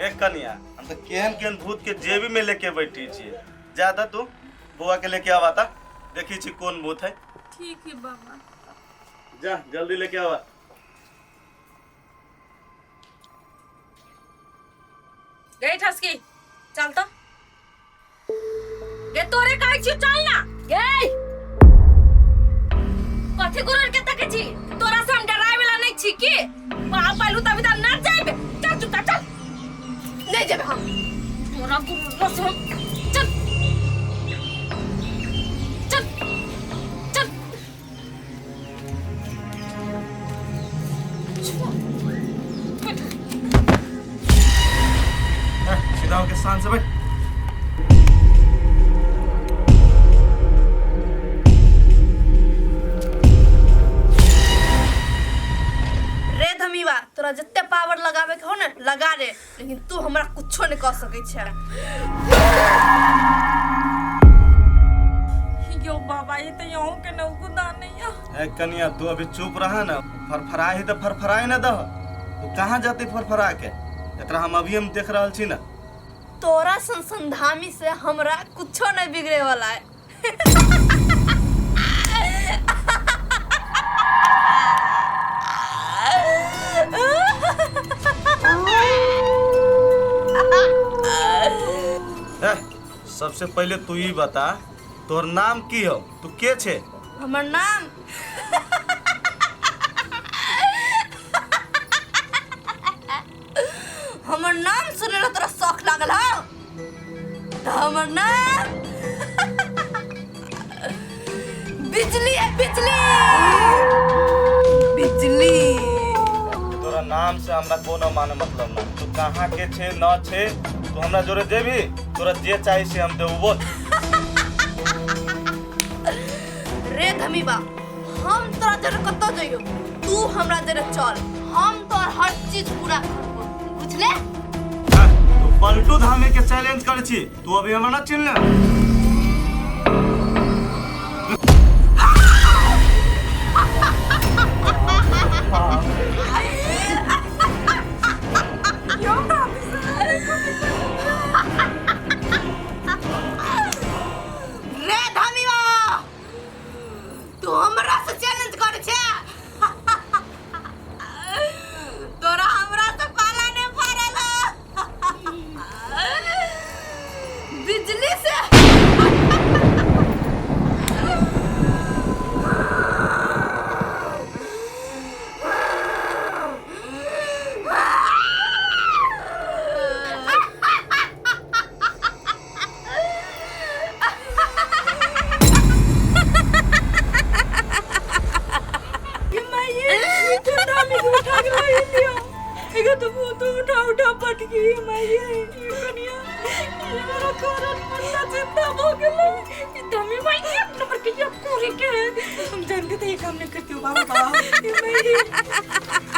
एक कनिया हम तो केहन केहन भूत के जेबी में लेके बैठी छी। ज्यादा तू बुआ के लेके आवा था, देखी छी कौन भूत है। ठीक है बाबा। जा जल्दी लेके आवा। गई ठसकी चल तो गे तोरे काई छी चल ना गई कथि गुरर के तके छी तोरा से हम डराय वाला नहीं छी की बाप पालू तभी त न जाबे चल चुप चल नहीं जाबे हम तोरा गुरर से चल चल चल सीधा होके शांत से बैठ। धमीवा तोरा जितने पावर लगावे के हो ना लगा रे, लेकिन तू हमरा कुछो नहीं कर सकै छै। यो बाबा ये तो यहूं के नौकुदा नहीं है। ए कनिया तू अभी चुप रहा ना, फरफराई ही तो फरफराई ना दह। तू कहाँ जाती फरफरा के? एकरा हम अभी हम देख रहल छी ना। तोरा संसंधामी से हमरा कुछो नहीं बिगड़े वाला है। सबसे पहले तू ही बता तोर नाम की हो, तू के छे? हमर नाम हमर नाम सुने ला तोरा शौक लागल हो तो हमर नाम बिजली है। बिजली बिजली तोरा नाम से हमरा कोनो माने मतलब ना। तू कहाँ के छे न छे तू हमरा जोरे देबी, तोरा जे चाहिए से हम देबो। रे धमीबा हम तोरा जरे कत्तो जइयो, तू हमरा जरे चल, हम तोर हर चीज पूरा करबो, बुझले? तू पलटू धामे के चैलेंज करे छी, तू अभी हमरा ना चिन्हले।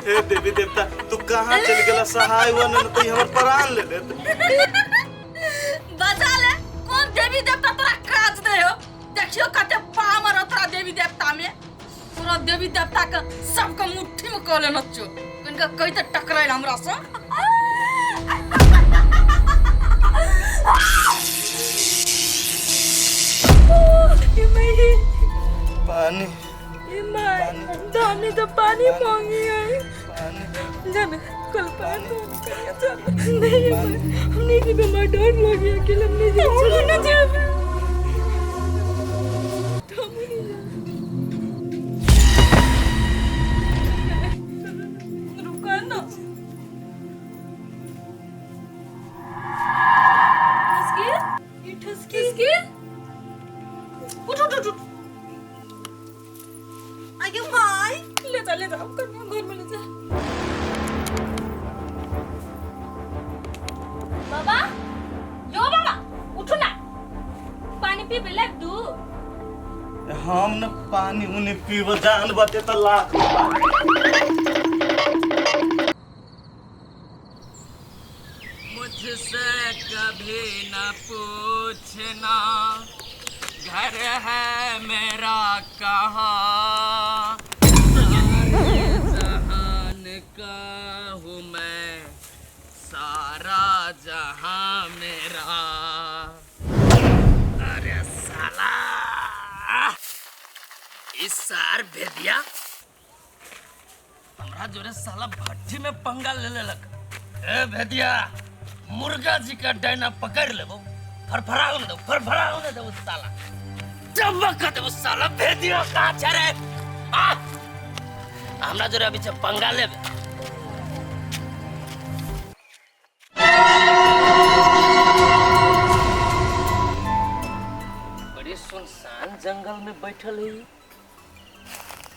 हे देवी देवता तू कहाँ चल गेला? सहाय वन कोई हमर प्राण ले दे। बचा ले कौन देवी देवता तोरा काज दे हो? देखियो कते पावर तोरा देवी देवता में। तोरा देवी देवता के सबके मुट्ठी में क लेना छो, इनका कहिते टकराइल हमरा से। पानी दानी तो पानी मांगी है। जाना कल पानी चल नहीं हमने जी में डर लग गया कि हमने जी चलो ना रुका ना ठसकी उठ उठ उठ आगे माई ले जा कन्या घर में ले जा। बाबा यो बाबा उठो ना, पानी पी ले दू। हम न पानी उन्हें पीव जान बते त लाख। मुझसे कभी न पूछना घर है मेरा कहाँ, सारे जहान का हूँ मैं सारा सारा जहां मेरा। अरे साला इस सार भेदिया हमरा जोरे साला भट्टी में पंगा ले लेलक। ए भेदिया मुर्गा जी का डायना पकड़ लेबो, फरफराओ न दो साला, चमक दो साला। भेदिया कहाँ छ रे? हमरा जोरे अभी से पंगा लेबे। बड़ी सुनसान जंगल में बैठल है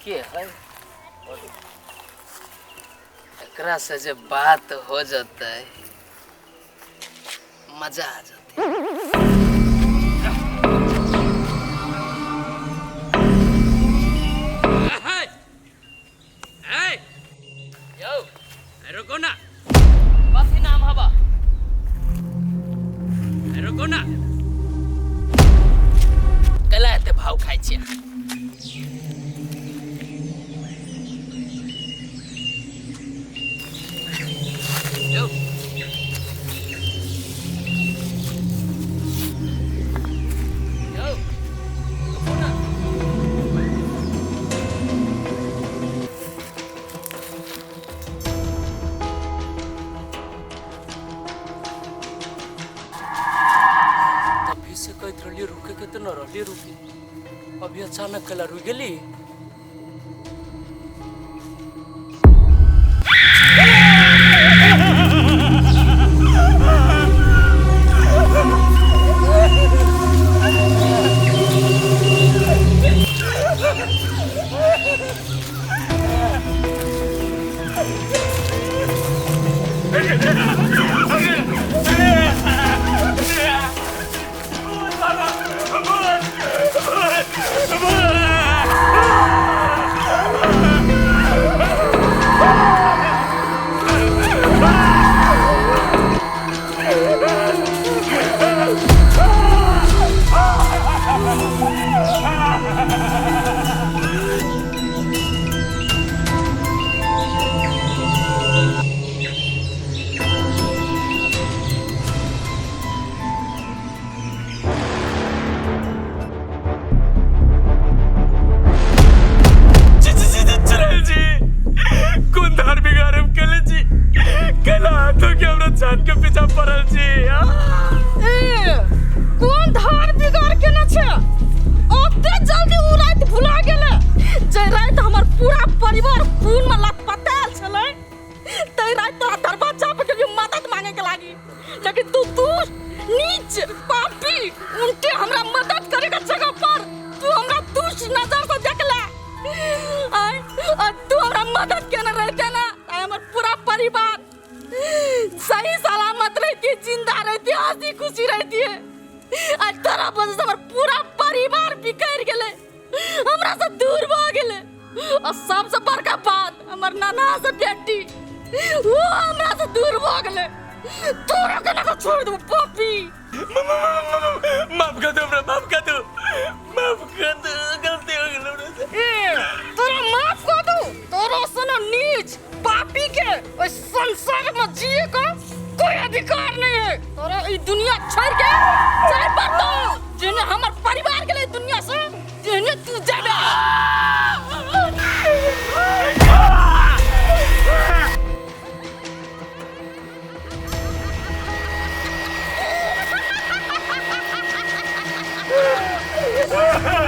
के है? एकरा से जब बात हो जाता है मजा आ जाता है। यो रुको ना, कथी नाम हवा? रुको ना, कला एते भाव खाइ छियै? यो यो रुको ना। तभी से कहत रहली रुके के तो न रहली रुकी, अभी अचानक कला रुक गेली। जान के पीछा पड़ल छी। कौन धार बिगाड़ के न छे? ओते जल्दी उ रात भुला गेले जे रात हमर पूरा परिवार खून में लथपथाल छले। तै रात तोरा दरवाजा पे के मदद मांगे के लागी, लेकिन तू नीच पापी उनके हमरा मदद करे के जगह पर तू हमरा दुष्ट नजर को देखला। तू हमरा मदद केना रहते ना, हमर पूरा परिवार सही सलामत रहती, जिंदा रहती, हंसी खुशी रहती है। आज तेरा वजह से हमारा पूरा परिवार बिखर गेले, हमरा से दूर हो गेले। और सबसे बड़का बात हमर नाना से बेटी वो हमरा से दूर हो गेले। तोरा के ना छोड़ दो पापी। माफ कर दो हमरा, माफ कर दो, माफ कर दो, गलती हो गेल हमरा से। तोरा माफ कर दो? तोरा सन नीच पापी के इस संसार में जिए का कोई अधिकार नहीं है। तोरा ई दुनिया छोड़ के जाए पड़तो, जिन्हें हमर परिवार के लिए दुनिया से जिन्हें तू जाबे। Ha ha ha!